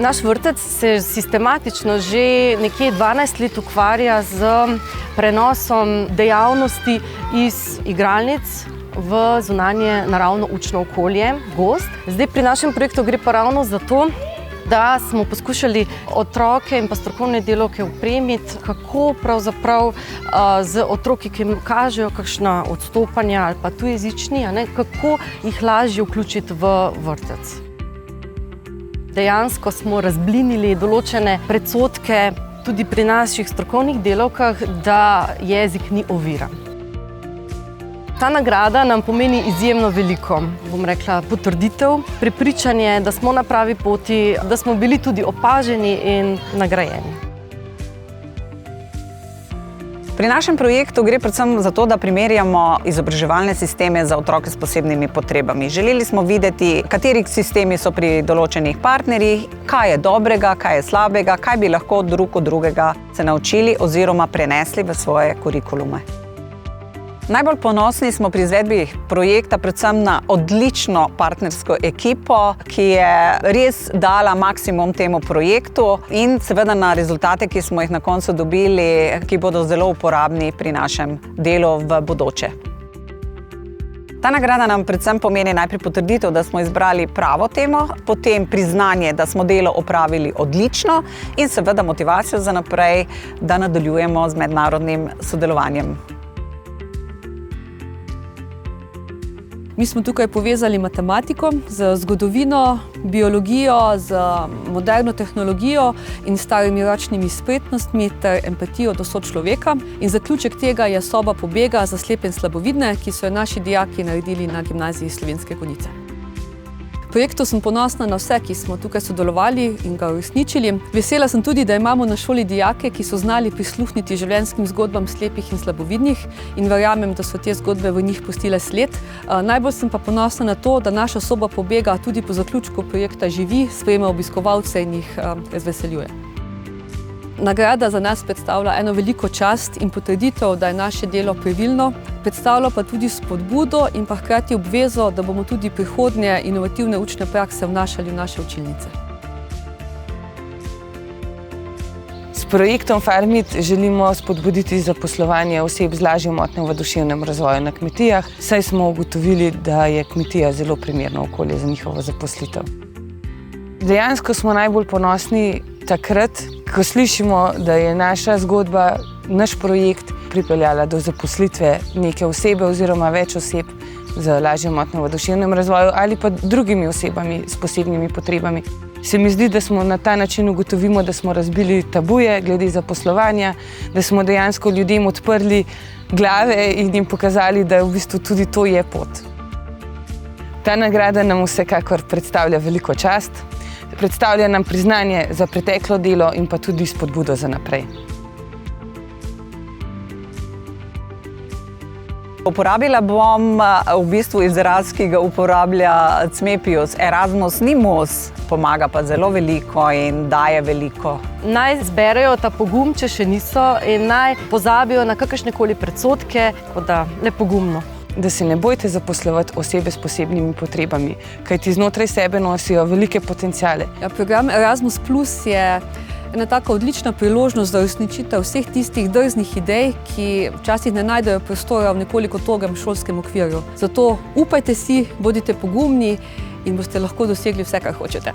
Naš vrtec se sistematično že nekje 12 let ukvarja z prenosom dejavnosti iz igralnic v zunanje naravno učno okolje, gozd. Zdaj pri našem projektu gre pa ravno za to, da smo poskušali otroke in pa strokovne delavke opremiti, kako pravzaprav z otroki, ki jim kažejo kakšna odstopanja ali pa tujezični, kako jih lažje vključiti v vrtec. Dejansko smo razblinili določene predsodke tudi pri naših strokovnih delavkah, da jezik ni ovira. Ta nagrada nam pomeni izjemno veliko, bom rekla, potrditev, prepričanje, da smo na pravi poti, da smo bili tudi opaženi in nagrajeni. Pri našem projektu gre predvsem za to, da primerjamo izobraževalne sisteme za otroke s posebnimi potrebami. Želeli smo videti, kateri sistemi so pri določenih partnerjih, kaj je dobrega, kaj je slabega, kaj bi lahko drug od drugega se naučili oziroma prenesli v svoje kurikulume. Najbolj ponosni smo pri izvedbi projekta predvsem na odlično partnersko ekipo, ki je res dala maksimum temu projektu in seveda na rezultate, ki smo jih na koncu dobili, ki bodo zelo uporabni pri našem delu v bodoče. Ta nagrada nam predvsem pomeni najprej potrditev, da smo izbrali pravo temo, potem priznanje, da smo delo opravili odlično in seveda motivacijo za naprej, da nadaljujemo z mednarodnim sodelovanjem. Mi smo tukaj povezali matematiko z zgodovino, biologijo, z moderno tehnologijo in starimi ročnimi spretnostmi ter empatijo do sočloveka. In zaključek tega je soba pobega za slepe in slabovidne, ki so jo naši dijaki naredili na Gimnaziji Slovenske Konjice. V projektu sem ponosna na vse, ki smo tukaj sodelovali in ga uresničili. Vesela sem tudi, da imamo na šoli dijake, ki so znali prisluhniti življenjskim zgodbam slepih in slabovidnih in verjamem, da so te zgodbe v njih pustile sled. Najbolj sem pa ponosna na to, da naša soba pobega tudi po zaključku projekta živi, sprejema obiskovalce in jih razveseljuje. Nagrada za nas predstavlja eno veliko čast in potrditev, da je naše delo pravilno, predstavlja pa tudi spodbudo in pa hkrati obvezo, da bomo tudi prihodnje inovativne učne prakse vnašali v naše učilnice. S projektom Farmit želimo spodbuditi zaposlovanje oseb z lažjo motnjo v duševnem razvoju na kmetijah, saj smo ugotovili, da je kmetija zelo primerno okolje za njihovo zaposlitev. Dejansko smo najbolj ponosni takrat, ko slišimo, da je naša zgodba, naš projekt pripeljala do zaposlitve neke osebe oziroma več oseb z lažjo motnjo v duševnem razvoju ali pa drugimi osebami s posebnimi potrebami. Se mi zdi, da smo na ta način ugotovimo, da smo razbili tabuje glede zaposlovanja, da smo dejansko ljudem odprli glave in jim pokazali, da v bistvu tudi to je pot. Ta nagrada nam vsekakor predstavlja veliko čast. Predstavlja nam priznanje za preteklo delo in pa tudi spodbudo za naprej. Uporabila bom v bistvu izraz, ki ga uporablja Cmepius. Erasmus ni mus, pomaga pa zelo veliko in daje veliko. Naj zberejo ta pogum, če še niso, in naj pozabijo na kakršnekoli predsodke, tako da le pogumno. Da se ne bojte zaposlovati osebe s posebnimi potrebami, kajti znotraj sebe nosijo velike potenciale. Program Erasmus Plus je ena taka odlična priložnost za uresničitev vseh tistih drznih idej, ki včasih ne najdejo prostora v nekoliko togem šolskem okvirju. Zato upajte si, bodite pogumni in boste lahko dosegli vse, kar hočete.